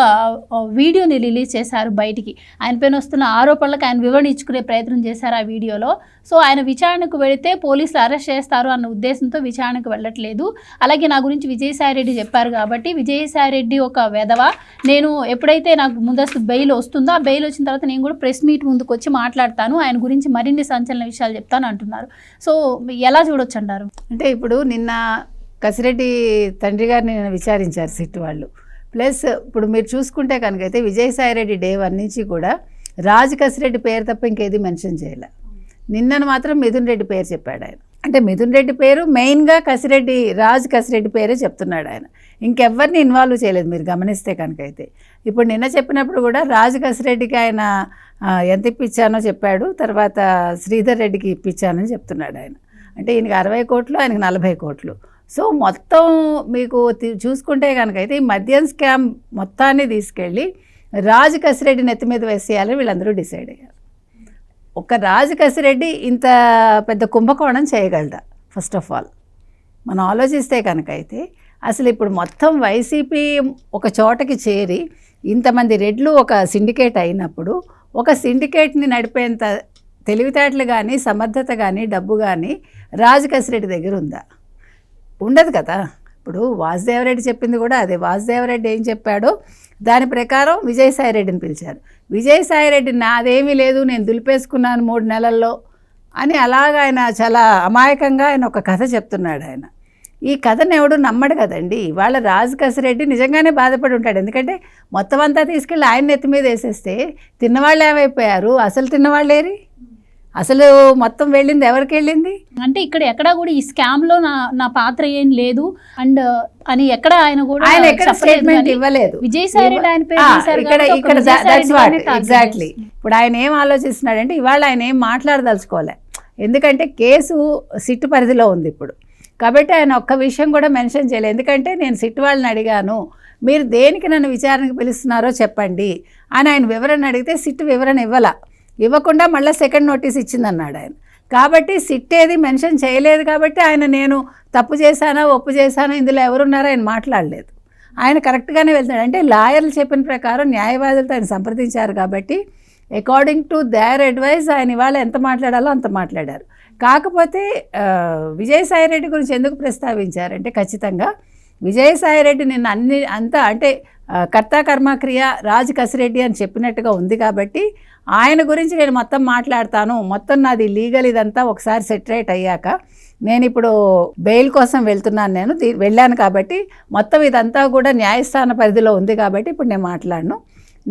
[SPEAKER 1] వీడియోని రిలీజ్ చేశారు బయటికి. ఆయన పైన వస్తున్న ఆరోపణలకు ఆయన వివరణ ఇచ్చుకునే ప్రయత్నం చేశారు ఆ వీడియోలో. సో ఆయన విచారణకు వెళితే పోలీసులు అరెస్ట్ చేస్తారు అన్న ఉద్దేశంతో విచారణకు వెళ్ళట్లేదు. అలాగే నా గురించి విజయసాయి రెడ్డి చెప్పారు కాబట్టి విజయసాయి రెడ్డి ఒక వెధవ, నేను ఎప్పుడైతే నాకు ముందస్తు బెయిల్ వస్తుందో ఆ బెయిల్ వచ్చిన తర్వాత నేను కూడా ప్రెస్ మీట్ ముందుకు వచ్చి మాట్లాడతాను, ఆయన గురించి మరిన్ని సంచలన విషయాలు చెప్తాను అంటున్నారు. సో ఎలా చూడొచ్చు అంటారు?
[SPEAKER 3] అంటే ఇప్పుడు నిన్న కసిరెడ్డి తండ్రి గారిని నేను విచారించారు సిట్ వాళ్ళు. ప్లస్ ఇప్పుడు మీరు చూసుకుంటే కనుకైతే విజయసాయి రెడ్డి డే 1 నుంచి కూడా రాజ్ కసిరెడ్డి పేరు తప్ప ఇంకేది మెన్షన్ చేయలే. నిన్నను మాత్రం మిథున్ రెడ్డి పేరు చెప్పాడు ఆయన. అంటే మిథున్ రెడ్డి పేరు మెయిన్గా రాజ్ కసిరెడ్డి పేరే చెప్తున్నాడు ఆయన. ఇంకెవ్వరిని ఇన్వాల్వ్ చేయలేదు మీరు గమనిస్తే కనుకైతే. ఇప్పుడు నిన్న చెప్పినప్పుడు కూడా రాజ్ కసిరెడ్డికి ఆయన ఎంత ఇప్పించానో చెప్పాడు, తర్వాత శ్రీధర్ రెడ్డికి ఇప్పించానని చెప్తున్నాడు ఆయన. అంటే ఈయనకి 60 కోట్లు, ఆయనకి 40 కోట్లు. సో మొత్తం మీకు చూసుకుంటే కనుకైతే ఈ మద్యం స్కామ్ మొత్తాన్ని తీసుకెళ్ళి రాజ్ కసిరెడ్డి నెత్తి మీద వేసేయాలని వీళ్ళందరూ డిసైడ్ అయ్యారు. ఒక రాజ్ కసిరెడ్డి ఇంత పెద్ద కుంభకోణం చేయగలదా? ఫస్ట్ ఆఫ్ ఆల్ మనం ఆలోచిస్తే కనుకైతే అసలు ఇప్పుడు మొత్తం వైసీపీ ఒక చోటకి చేరి ఇంతమంది రెడ్లు ఒక సిండికేట్ అయినప్పుడు ఒక సిండికేట్ని నడిపేంత తెలివితేటలు కానీ సమర్థత కానీ డబ్బు కానీ రాజ్ కసిరెడ్డి దగ్గర ఉందా? ఉండదు కదా. ఇప్పుడు వాసుదేవరెడ్డి చెప్పింది కూడా అదే. వాసుదేవరెడ్డి ఏం చెప్పాడో దాని ప్రకారం విజయసాయి రెడ్డిని పిలిచారు. విజయసాయి రెడ్డి నాదేమీ లేదు, నేను దులిపేసుకున్నాను 3 నెలల్లో అని అలాగా ఆయన చాలా అమాయకంగా ఆయన ఒక కథ చెప్తున్నాడు ఆయన. ఈ కథను ఎవడు నమ్మడు కదండి. ఇవాళ రాజ్ కసిరెడ్డి నిజంగానే బాధపడి ఉంటాడు. ఎందుకంటే మొత్తం అంతా తీసుకెళ్ళి ఆయన నెత్తి మీద వేసేస్తే తిన్నవాళ్ళు ఏమైపోయారు, అసలు తిన్నవాళ్ళేరి? అసలు మొత్తం వెళ్ళింది ఎవరికి వెళ్ళింది?
[SPEAKER 1] అంటే ఇక్కడ ఎక్కడా కూడా ఈ స్కామ్ లో నా పాత్ర ఏం లేదు అండ్ అని ఎక్కడ ఆయన కూడా
[SPEAKER 3] ఆయన ఎక్కడ స్టేట్మెంట్ ఇవ్వలేదు.
[SPEAKER 1] విజయసాయి రెడ్డి ఆయన పేరు తీశారు
[SPEAKER 3] ఇక్కడ
[SPEAKER 1] కాబట్టి ఒక
[SPEAKER 3] ఇక్కడ
[SPEAKER 1] విజయసాయి
[SPEAKER 3] దట్స్ వాట్
[SPEAKER 1] రెడ్డి అనే
[SPEAKER 3] ఎగ్జాక్ట్లీ. ఇప్పుడు ఆయన ఏం ఆలోచిస్తున్నాడంటే ఇవాళ ఆయన ఏం మాట్లాడదలుచుకోలే, ఎందుకంటే కేసు సిట్ పరిధిలో ఉంది ఇప్పుడు. కాబట్టి ఆయన ఒక్క విషయం కూడా మెన్షన్ చేయలేదు. ఎందుకంటే నేను సిట్ వాళ్ళని అడిగాను, మీరు దేనికి నన్ను విచారణకు పిలుస్తున్నారో చెప్పండి అని ఆయన వివరణ అడిగితే సిట్ వివరణ ఇవ్వకుండా మళ్ళీ సెకండ్ నోటీస్ ఇచ్చిందన్నాడు ఆయన. కాబట్టి సిట్ ఏది మెన్షన్ చేయలేదు కాబట్టి ఆయన నేను తప్పు చేశానా ఒప్పు చేశానా ఇందులో ఎవరున్నారో ఆయన మాట్లాడలేదు. ఆయన కరెక్ట్గానే వెళ్తున్నాడు. అంటే లాయర్లు చెప్పిన ప్రకారం న్యాయవాదులతో ఆయన సంప్రదించారు కాబట్టి అకార్డింగ్ టు దేర్ అడ్వైస్ ఆయన ఇవాళ ఎంత మాట్లాడాలో అంత మాట్లాడారు. కాకపోతే విజయసాయి రెడ్డి గురించి ఎందుకు ప్రస్తావించారంటే ఖచ్చితంగా విజయసాయి రెడ్డి నిన్న అంతా అంటే కర్త కర్మక్రియ రాజ్ కసిరెడ్డి అని చెప్పినట్టుగా ఉంది కాబట్టి ఆయన గురించి నేను మొత్తం మాట్లాడతాను, మొత్తం నాది లీగల్ ఇదంతా ఒకసారి సెటరేట్ అయ్యాక నేను ఇప్పుడు బెయిల్ కోసం వెళ్తున్నాను, వెళ్ళాను కాబట్టి మొత్తం ఇదంతా కూడా న్యాయస్థాన పరిధిలో ఉంది కాబట్టి ఇప్పుడు నేను మాట్లాడను,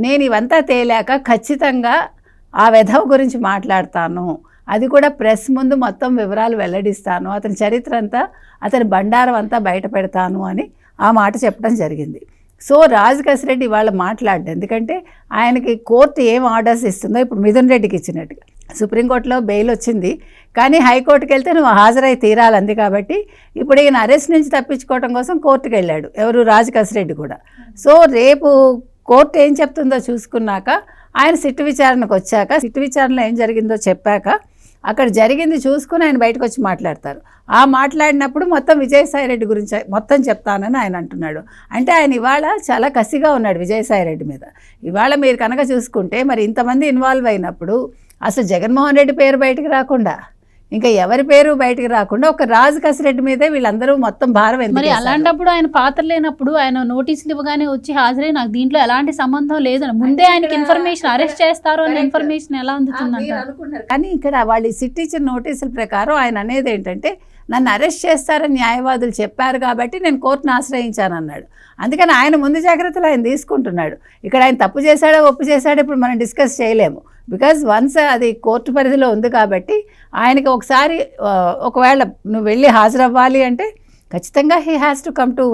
[SPEAKER 3] నేను ఇవంతా తేలాక ఖచ్చితంగా ఆ వెధవ గురించి మాట్లాడతాను, అది కూడా ప్రెస్ ముందు మొత్తం వివరాలు వెల్లడిస్తాను, అతని చరిత్ర అంతా అతని బండారం అంతా బయట పెడతాను అని ఆ మాట చెప్పడం జరిగింది. సో రాజ్ కసిరెడ్డి వాళ్ళు మాట్లాడ్డాడు. ఎందుకంటే ఆయనకి కోర్టు ఏం ఆర్డర్స్ ఇస్తుందో ఇప్పుడు మిథున్ రెడ్డికి ఇచ్చినట్టుగా సుప్రీంకోర్టులో బెయిల్ వచ్చింది, కానీ హైకోర్టుకి వెళ్తే నువ్వు హాజరై తీరాలంది కాబట్టి ఇప్పుడు ఈయన అరెస్ట్ నుంచి తప్పించుకోవడం కోసం కోర్టుకు వెళ్ళాడు ఎవరు రాజ్ కసిరెడ్డి కూడా. సో రేపు కోర్టు ఏం చెప్తుందో చూసుకున్నాక ఆయన సిట్టు విచారణకు వచ్చాక సిట్టు విచారణలో ఏం జరిగిందో చెప్పాక అక్కడ జరిగింది చూసుకుని ఆయన బయటకు వచ్చి మాట్లాడతారు. ఆ మాట్లాడినప్పుడు మొత్తం విజయసాయి రెడ్డి గురించి మొత్తం చెప్తానని ఆయన అంటున్నాడు. అంటే ఆయన ఇవాళ చాలా కసిగా ఉన్నాడు విజయసాయి రెడ్డి మీద. ఇవాళ మీరు కనుక చూసుకుంటే మరి ఇంతమంది ఇన్వాల్వ్ అయినప్పుడు అసలు జగన్మోహన్ రెడ్డి పేరు బయటకు రాకుండా ఇంకా ఎవరి పేరు బయటకు రాకుండా ఒక రాజ్ కసిరెడ్డి మీదే వీళ్ళందరూ మొత్తం భారం ఎందుకు?
[SPEAKER 1] మరి అలాంటప్పుడు ఆయన పాత్ర లేనప్పుడు ఆయన నోటీసులు ఇవ్వగానే వచ్చి హాజరై నాకు దీంట్లో ఎలాంటి సంబంధం లేదని ముందే ఆయనకి ఇన్ఫర్మేషన్ అరెస్ట్ చేస్తారు అనే ఇన్ఫర్మేషన్ ఎలా అందుతుందంటారు?
[SPEAKER 3] కానీ ఇక్కడ వాళ్ళు సిట్ ఇచ్చిన నోటీసుల ప్రకారం ఆయన అనేది ఏంటంటే నన్ను అరెస్ట్ చేస్తారని న్యాయవాదులు చెప్పారు కాబట్టి నేను కోర్టును ఆశ్రయించానన్నాడు. అందుకని ఆయన ముందు జాగ్రత్తలు ఆయన తీసుకుంటున్నాడు. ఇక్కడ ఆయన తప్పు చేశాడో ఒప్పు చేశాడో ఇప్పుడు మనం డిస్కస్ చేయలేము, బికాజ్ వన్స్ అది కోర్టు పరిధిలో ఉంది కాబట్టి ఆయనకి ఒకసారి ఒకవేళ నువ్వు వెళ్ళి హాజరవ్వాలి అంటే ఖచ్చితంగా he has to come to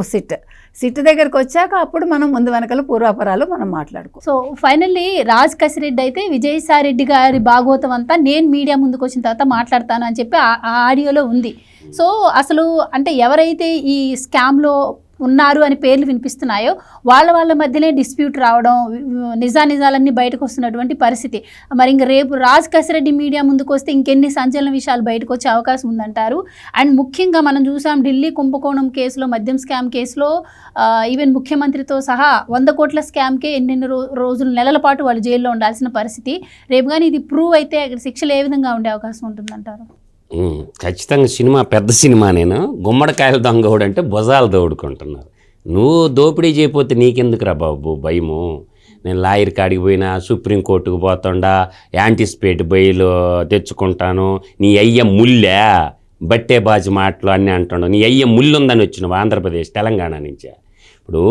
[SPEAKER 3] SIT దగ్గరకు వచ్చాక అప్పుడు మనం ముందు వెనకల పూర్వాపరాలు మనం మాట్లాడుకో.
[SPEAKER 1] సో ఫైనల్లీ రాజ్ కసిరెడ్డి అయితే విజయసాయి రెడ్డి గారి భాగవతం అంతా నేను మీడియా ముందుకు వచ్చిన తర్వాత మాట్లాడతాను అని చెప్పి ఆ ఆడియోలో ఉంది. సో అసలు అంటే ఎవరైతే ఈ స్కామ్లో ఉన్నారు అని పేర్లు వినిపిస్తున్నాయో వాళ్ళ మధ్యనే డిస్ప్యూట్ రావడం, నిజాలన్నీ బయటకు వస్తున్నటువంటి పరిస్థితి. మరి ఇంక రేపు రాజ్ కసిరెడ్డి మీడియా ముందుకు వస్తే ఇంకెన్ని సంచలన విషయాలు బయటకు వచ్చే అవకాశం ఉందంటారు? అండ్ ముఖ్యంగా మనం చూసాం ఢిల్లీ కుంభకోణం కేసులో, మద్యం స్కామ్ కేసులో ఈవెన్ ముఖ్యమంత్రితో సహా 100 కోట్ల స్కామ్కే ఎన్నెన్ని రోజులు నెలల పాటు వాళ్ళు జైల్లో ఉండాల్సిన పరిస్థితి. రేపు కానీ ఇది ప్రూవ్ అయితే శిక్షలు ఏ విధంగా ఉండే అవకాశం ఉంటుందంటారు?
[SPEAKER 2] ఖచ్చితంగా సినిమా పెద్ద సినిమా. నేను గుమ్మడికాయలు దొంగోడు అంటే భుజాలు దోడుకుంటున్నారు. నువ్వు దోపిడీ చేయకపోతే నీకెందుకు రా బాబు భయము? నేను లాయర్ కాడికి పోయినా, సుప్రీంకోర్టుకు పోతుండా, యాంటిసిపేట్ బెయిల్ తెచ్చుకుంటాను, నీ అయ్య ముల్లే బట్టే బాజు మాటలు అన్నీ అంటాడు. నీ అయ్య ముళ్ళు ఉందని వచ్చినావు ఆంధ్రప్రదేశ్ తెలంగాణ నుంచే. ఇప్పుడు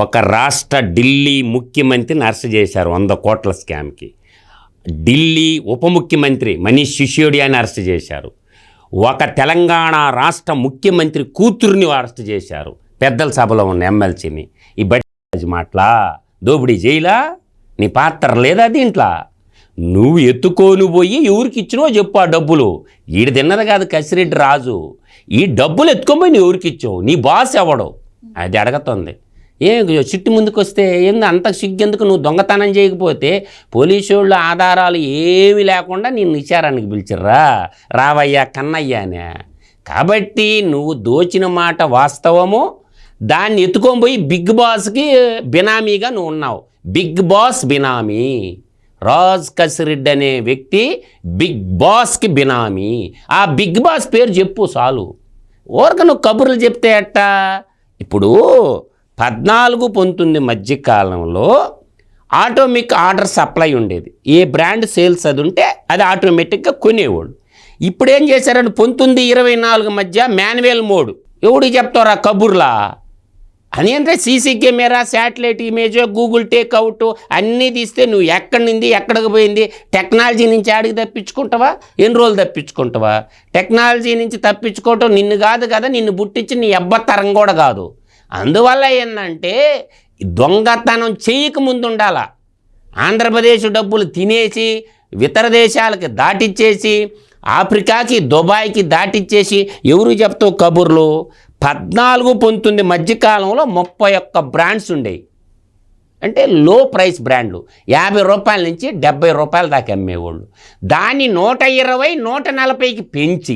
[SPEAKER 2] ఒక రాష్ట్ర ఢిల్లీ ముఖ్యమంత్రిని అరెస్ట్ చేశారు 100 కోట్ల స్కామ్కి. ఢిల్లీ ఉప ముఖ్యమంత్రి మనీష్ సిసోడియాని అరెస్ట్ చేశారు. ఒక తెలంగాణ రాష్ట్ర ముఖ్యమంత్రి కూతుర్ని అరెస్ట్ చేశారు, పెద్దల సభలో ఉన్న ఎమ్మెల్సీని. ఈ బట్టి మాటలా దోపిడీ చేయలా? నీ పాత్ర లేదా దీంట్లో? నువ్వు ఎత్తుకొని పోయి ఎవరికి ఇచ్చినో చెప్పు. ఆ డబ్బులు ఈడు తిన్నది కాదు కసిరెడ్డి రాజు. ఈ డబ్బులు ఎత్తుకొని నువ్వు ఎవరికి ఇచ్చావు? నీ బాస్ ఎవడో అది అడగతుంది. చిట్టు ముందుకు వస్తే ఏంది అంత సిగ్గెందుకు? నువ్వు దొంగతనం చేయకపోతే పోలీసు వాళ్ళు ఆధారాలు ఏమీ లేకుండా నేను విచారానికి పిలిచిర్రా, రావయ్యా కన్నయ్యా అనే. కాబట్టి నువ్వు దోచిన మాట వాస్తవము, దాన్ని ఎత్తుకొని పోయి బిగ్ బాస్కి బినామీగా నువ్వు ఉన్నావు. బిగ్ బాస్ బినామీ రాజ్ కసిరెడ్డి అనే వ్యక్తి బిగ్ బాస్కి బినామీ. ఆ బిగ్ బాస్ పేరు చెప్పు చాలు. ఊరక నువ్వు కబుర్లు చెప్తే ఎట్టా? ఇప్పుడు 14-19 మధ్యకాలంలో ఆటోమిక్ ఆర్డర్ సప్లై ఉండేది. ఏ బ్రాండ్ సేల్స్ అది ఉంటే అది ఆటోమేటిక్గా కొనేవాడు. ఇప్పుడు ఏం చేశారని 19-24 మధ్య మాన్యువల్ మోడ్. ఎవడికి చెప్తారా కబుర్లా? అని అంటే CC camera, satellite image, Google takeout అన్నీ తీస్తే నువ్వు ఎక్కడి నుండి ఎక్కడికి పోయింది, టెక్నాలజీ నుంచి ఆడికి తప్పించుకుంటావా? ఎన్ని రోజులు తప్పించుకుంటావా? టెక్నాలజీ నుంచి తప్పించుకోవటం నిన్ను కాదు కదా, నిన్ను పుట్టించి నీ అబ్బతరం కూడా కాదు. అందువల్ల ఏంటంటే దొంగతనం చేయకముందు ఉండాలా. ఆంధ్రప్రదేశ్ డబ్బులు తినేసి ఇతర దేశాలకి దాటిచ్చేసి, ఆఫ్రికాకి, దుబాయ్కి దాటిచ్చేసి ఎవరు చెప్తావు కబుర్లు? 14-19 మధ్యకాలంలో 31 బ్రాండ్స్ ఉండేవి. అంటే లో ప్రైస్ బ్రాండ్లు, 50 రూపాయల నుంచి 70 రూపాయల దాకా అమ్మేవాళ్ళు. దాన్ని 120, 140కి పెంచి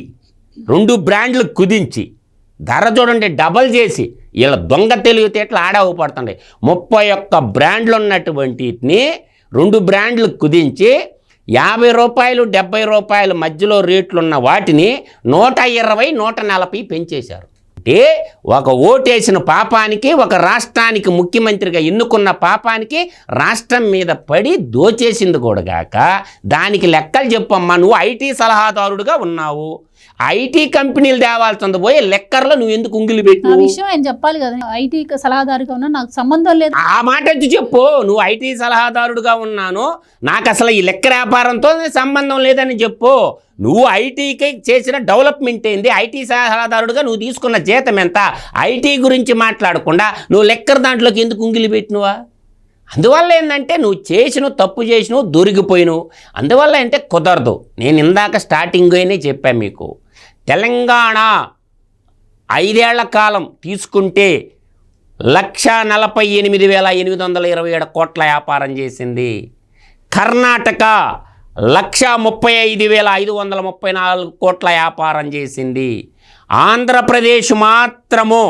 [SPEAKER 2] 2 బ్రాండ్లు కుదించి ధర చూడండి డబల్ చేసి వీళ్ళ దొంగ తెలివితేటలు ఆడవపడుతుండే. 31 బ్రాండ్లు ఉన్నటువంటిని 2 బ్రాండ్లు కుదించి 50 రూపాయలు 70 రూపాయల మధ్యలో రేట్లున్న వాటిని 120, 140 పెంచేశారు. అంటే ఒక ఓటేసిన పాపానికి, ఒక రాష్ట్రానికి ముఖ్యమంత్రిగా ఎన్నుకున్న పాపానికి రాష్ట్రం మీద పడి దోచేసింది కూడా గాక దానికి లెక్కలు చెప్పమ్మా. నువ్వు ఐటీ సలహాదారుడుగా ఉన్నావు, ఐటీ కంపెనీలు తేవాల్సింది పోయి లెక్కర్లో నువ్వు ఎందుకు ఉంగిలి పెట్టు?
[SPEAKER 1] ఆ విషయం ఆయన చెప్పాలి కదా, ఐటీ సలహాదారుగా ఉన్నా నాకు సంబంధం లేదు.
[SPEAKER 2] ఆ మాట వచ్చి చెప్పు. నువ్వు ఐటీ సలహాదారుడుగా ఉన్నాను, నాకు అసలు ఈ లెక్క వ్యాపారంతో సంబంధం లేదని చెప్పు. నువ్వు ఐటీకి చేసిన డెవలప్మెంట్ ఏంది? ఐటీ సలహాదారుడుగా నువ్వు తీసుకున్న జీతం ఎంత? ఐటీ గురించి మాట్లాడకుండా నువ్వు లెక్కర్ దాంట్లోకి ఎందుకు ఉంగిలి పెట్టినవా? అందువల్ల ఏంటంటే నువ్వు చేసినవు, తప్పు చేసినవు, దొరికిపోయినవు. అందువల్ల అంటే కుదరదు. నేను ఇందాక స్టార్టింగ్లోనే చెప్పాను మీకు, తెలంగాణ 5 ఏళ్ల కాలం తీసుకుంటే 1,48,827 కోట్ల వ్యాపారం చేసింది. కర్ణాటక 1,35,534 కోట్ల వ్యాపారం చేసింది. ఆంధ్రప్రదేశ్ మాత్రము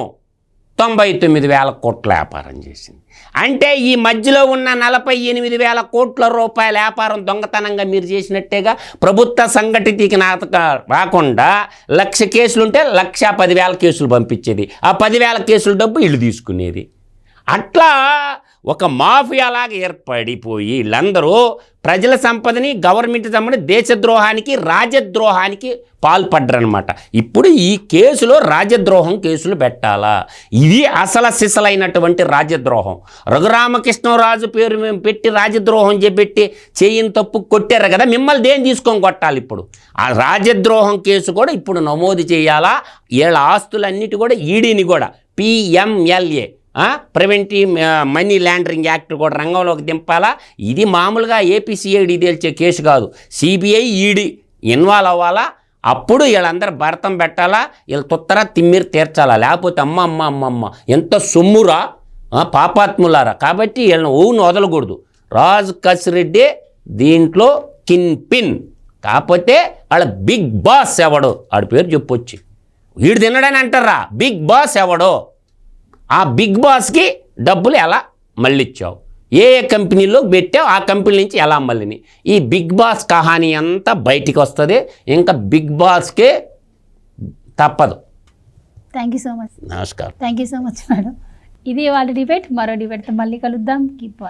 [SPEAKER 2] 99,000 కోట్ల వ్యాపారం చేసింది. అంటే ఈ మధ్యలో ఉన్న 48,000 కోట్ల రూపాయల వ్యాపారం దొంగతనంగా మీరు చేసినట్టేగా. ప్రభుత్వ సంఘటితకి రాకుండా 1,00,000 కేసులుంటే 1,10,000 కేసులు పంపించేది. ఆ 10,000 కేసుల డబ్బు వీళ్ళు తీసుకునేది. అట్లా ఒక మాఫియాలాగా ఏర్పడిపోయి వీళ్ళందరూ ప్రజల సంపదని, గవర్నమెంట్ సంపదని దేశద్రోహానికి, రాజద్రోహానికి పాల్పడ్డరనమాట. ఇప్పుడు ఈ కేసులో రాజద్రోహం కేసులు పెట్టాలా? ఇది అసలు సిసలైనటువంటి రాజద్రోహం. రఘురామకృష్ణరాజు పేరు మేము పెట్టి రాజద్రోహం చేపెట్టి చేయని తప్పు కొట్టారు కదా, మిమ్మల్ని దేని తీసుకొని కొట్టాలి? ఇప్పుడు ఆ రాజద్రోహం కేసు కూడా ఇప్పుడు నమోదు చేయాలా. వీళ్ళ ఆస్తులన్నిటి కూడా ఈడీని కూడా PMLA preventive money laundering act కూడా రంగంలోకి దింపాలా. ఇది మామూలుగా APCID తేల్చే కేసు కాదు. CBI, ED ఇన్వాల్వ్ అవ్వాలా. అప్పుడు వీళ్ళందరూ భరతం పెట్టాలా, వీళ్ళు తుత్తర తిమ్మిరి తీర్చాలా. లేకపోతే అమ్మ అమ్మ అమ్మ అమ్మ ఎంత సొమ్మురా, పాపాత్ములారా. కాబట్టి వీళ్ళని ఊను వదలకూడదు. రాజు కసిరెడ్డి దీంట్లో కిన్ పిన్. కాకపోతే వాళ్ళ బిగ్ బాస్ ఎవడో ఆడి పేరు చెప్పొచ్చి వీడు తినడని అంటారా. బిగ్ బాస్ ఎవడో, ఆ బిగ్ బాస్కి డబ్బులు ఎలా మళ్ళిచ్చావు, ఏ కంపెనీలో పెట్టావు, ఆ కంపెనీ నుంచి ఎలా మళ్ళీని. ఈ బిగ్ బాస్ కహానీ అంతా బయటికి వస్తుంది. ఇంకా బిగ్ బాస్కే తప్పదు.
[SPEAKER 1] Thank you so much.
[SPEAKER 2] నమస్కారం.
[SPEAKER 1] Thank you so much madam. ఇది వాళ్ళ డిబేట్. మరో డిబేట్తో మళ్ళీ కలుద్దాం. కీప్